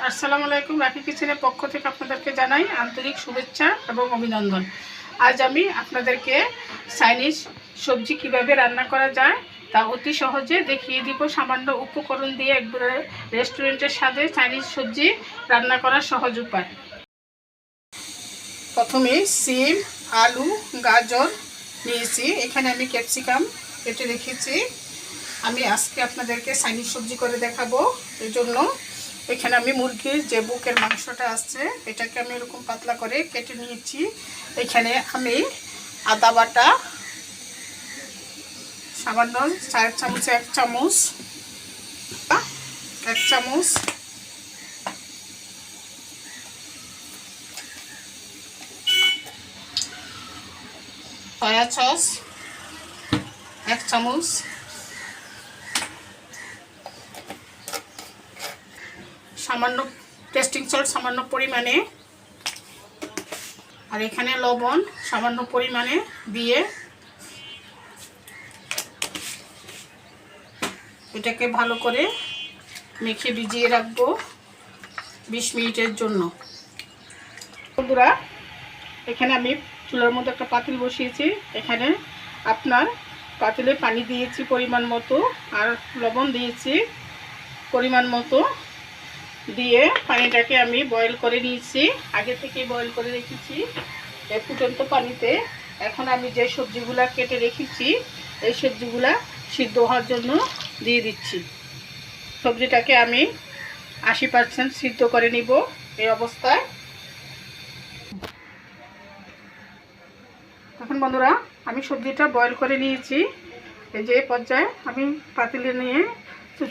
আসসালামু আলাইকুম। রাখি কিচেনের পক্ষ থেকে আপনাদেরকে জানাই আন্তরিক শুভেচ্ছা এবং অভিনন্দন। আজ আমি আপনাদেরকে চাইনিজ সবজি কিভাবে রান্না করা যায় তা অতি সহজে দেখিয়ে দিব। সামান্য উপকরণ দিয়ে একবারে রেস্টুরেন্টের স্বাদে চাইনিজ সবজি রান্না করার সহজ উপায়। প্রথমে সিম, আলু, গাজর নিয়েছি। এখানে আমি ক্যাপসিকাম কেটে রেখেছি। আমি আজকে আপনাদেরকে চাইনিজ সবজি করে দেখাবো। এই জন্য এখানে আমি মুরগির যে বুকের মাংসটা আছে এটাকে আমি এরকম পাতলা করে কেটে নিয়েছি। এখানে আমি আদা বাটা সামান্য 4 চামচে 1 চামচ, 1 চামচ সয়া সস, 1 চামচ সামান্য টেস্টিং সল্ট সামান্য পরিমাণে, আর এখানে লবণ সামান্য পরিমাণে দিয়ে এটাকে ভালো করে মেখে ভিজিয়ে রাখবো 20 মিনিটের জন্য। বন্ধুরা, এখানে আমি চুলার মধ্যে একটা পাতিল বসিয়েছি। এখানে আপনার পাতিলে পানি দিয়েছি পরিমাণ মতো, আর লবণ দিয়েছি পরিমাণ মতো দিয়ে পানিটাকে আমি বয়েল করে নিয়েছি। আগে থেকে বয়েল করে রেখেছি এই ফুটন্ত পানিতে। এখন আমি যে সবজিগুলা কেটে রেখেছি এই সবজিগুলা সিদ্ধ হওয়ার জন্য দিয়ে দিচ্ছি। সবজিটাকে আমি 80% সিদ্ধ করে নিব এই অবস্থায়। এখন বন্ধুরা, আমি সবজিটা বয়েল করে নিয়েছি। এই যে পর্যায়ে আমি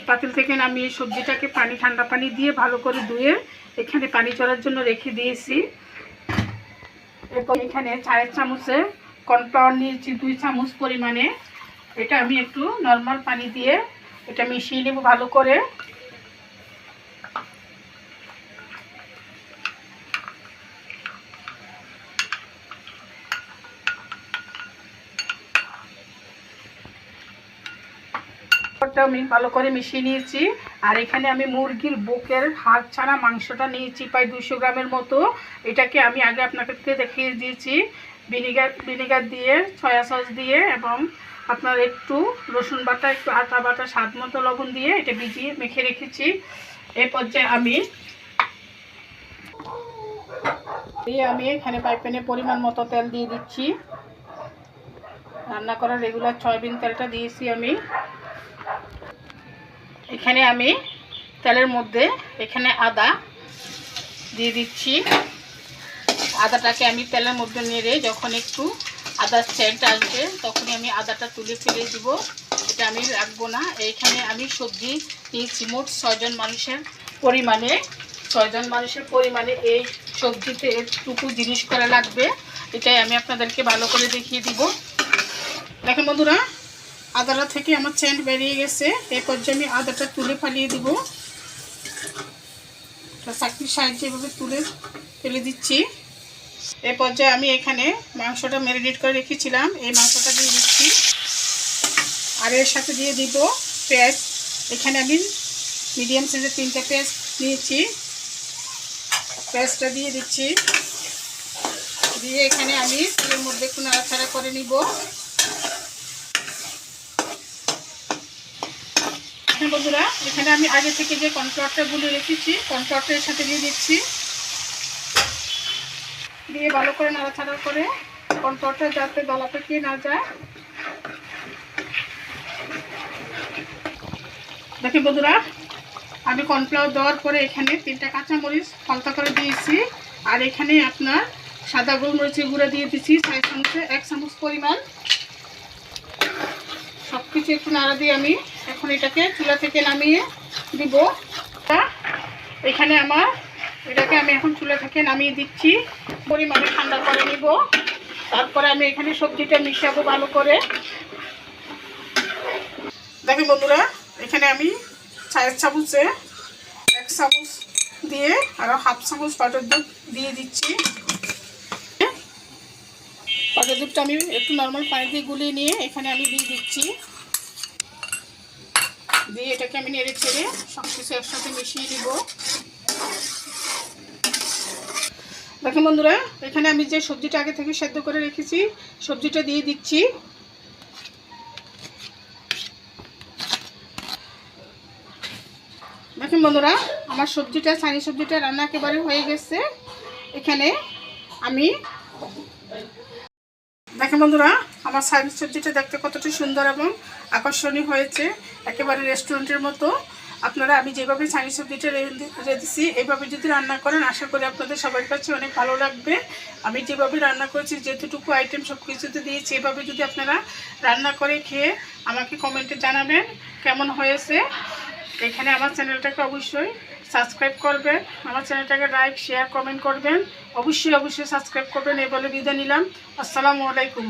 পাতিল থেকে নামিয়ে সবজিটাকে ঠান্ডা পানি দিয়ে ভালো করে ধুয়ে এখানে পানি চড়ার জন্য রেখে দিয়েছি। এরপর এখানে 4 চামচে কর্নফ্লাওয়ার নিয়েছি 2 চামচ পরিমাণে। এটা আমি একটু নর্মাল পানি দিয়ে এটা মিশিয়ে নেব ভালো করে। আমি ভালো করে মিশিয়ে নিয়েছি। আর এখানে আমি মুরগির বুকের হাড় ছাড়া মাংসটা নিয়েছি প্রায় 200 গ্রামের মতো। এটাকে আমি আগে আপনাদেরকে দেখিয়ে দিয়েছি ভিনেগার দিয়ে, সয়া সস দিয়ে এবং আপনার একটু রসুন বাটা, একটু আটা বাটা, স্বাদ মতো লবণ দিয়ে এটা ভিজিয়ে মেখে রেখেছি। এই পর্যায়ে আমি এখানে পাইপ্যানে পরিমাণ মতো তেল দিয়ে দিচ্ছি। রান্না করার রেগুলার সয়াবিন তেলটা দিয়েছি আমি। এখানে আমি তেলের মধ্যে এখানে আদা দিয়ে দিচ্ছি। আদাটাকে আমি তেলের মধ্যে নেড়ে যখন একটু আদার সেন্ট আসবে তখনই আমি আদাটা তুলে ফেলে দিব। এটা আমি রাখবো না। এইখানে আমি সবজি নিয়েছি মোট 6 জন মানুষের পরিমাণে এই সবজিতে একটুকু জিনিস করা লাগবে। এটাই আমি আপনাদেরকে ভালো করে দেখিয়ে দিব। দেখেন বন্ধুরা, আদাটা থেকে আমার সেন্ট বেরিয়ে গেছে। এই পর্যায়ে আমি আদাটা তুলে ফালিয়ে দিব। চাকরির সাহায্যে এভাবে তুলে ফেলে দিচ্ছি। এই পর্যায়ে আমি এখানে মাংসটা ম্যারিনেট করে রেখেছিলাম এই মাংসটা দিয়ে দিচ্ছি। আর এর সাথে দিয়ে দিব পেঁয়াজ। এখানে আমি মিডিয়াম সাইজের 3টা পেঁয়াজ নিয়েছি। পেঁয়াজটা দিয়ে দিচ্ছি। দিয়ে এখানে আমি তেলের মধ্যে একটু নাড়াচাড়া করে নিব। বন্ধুরা, এখানে আমি আগে থেকে যে কর্নফ্লাওয়ারটা গুলে রেখেছি কর্নফ্লাওয়ারটা এর সাথে দিয়ে দিচ্ছি। দিয়ে ভালো করে নাড়াচাড়া করে কর্নফ্লাওয়ারটা যাতে গলা পেকে না যায়। দেখেন বন্ধুরা, আমি কর্নফ্লাওয়ার দেওয়ার পরে এখানে 3টা কাঁচামরিচ হালকা করে দিয়েছি। আর এখানে আপনার সাদা গোলমরিচের গুঁড়া দিয়ে দিচ্ছি 4 চামচে 1 চামচ পরিমাণ। সব কিছু একটু নাড়া দিয়ে আমি এখন এটাকে চুলা থেকে নামিয়ে দিব। এখানে এটাকে আমি এখন চুলা থেকে নামিয়ে দিচ্ছি। পরিমাণে ঠান্ডা করে নিব। তারপরে আমি এখানে সবজিটা মিশাবো ভালো করে। দেখেন বন্ধুরা, এখানে আমি 4 চামচে 1 চামচ দিয়ে আরও 1/2 চামচ পাউডার দুধ দিয়ে দিচ্ছি। পাউডার দুধটা আমি একটু নর্মাল পানি দিয়ে গুলিয়ে নিয়ে এখানে আমি দিয়ে দিচ্ছি। দিয়ে এটাকে আমি নেড়ে ছেড়ে সব কিছু একসাথে মিশিয়ে দিব। দেখুন বন্ধুরা, এখানে আমি যে সবজিটা আগে থেকে সেদ্ধ করে রেখেছি সবজিটা দিয়ে দিচ্ছি। দেখুন বন্ধুরা, আমার সবজিটা চাইনিজ সবজিটা রান্না একেবারে হয়ে গেছে। এখানে আমি দেখুন বন্ধুরা, আমার চাইনিজ সবজিটা দেখতে কতটা সুন্দর এবং আকর্ষণীয় হয়েছে, একেবারে রেস্টুরেন্টের মতো। আপনারা আমি যেভাবে চাইনিজ সবজিটা রেঁধেছি এইভাবে যদি রান্না করেন আশা করি আপনাদের সবার কাছে অনেক ভালো লাগবে। আমি যেভাবে রান্না করেছি যেতটুকু আইটেম সব কিছুতে দিয়েছি এভাবে যদি আপনারা রান্না করে খেয়ে আমাকে কমেন্টে জানাবেন কেমন হয়েছে। এখানে আমার চ্যানেলটাকে অবশ্যই সাবস্ক্রাইব করবেন, আমার চ্যানেলটাকে লাইক শেয়ার কমেন্ট করবেন, অবশ্যই সাবস্ক্রাইব করবেন। এই বলে বিদায় নিলাম। আসসালামু আলাইকুম।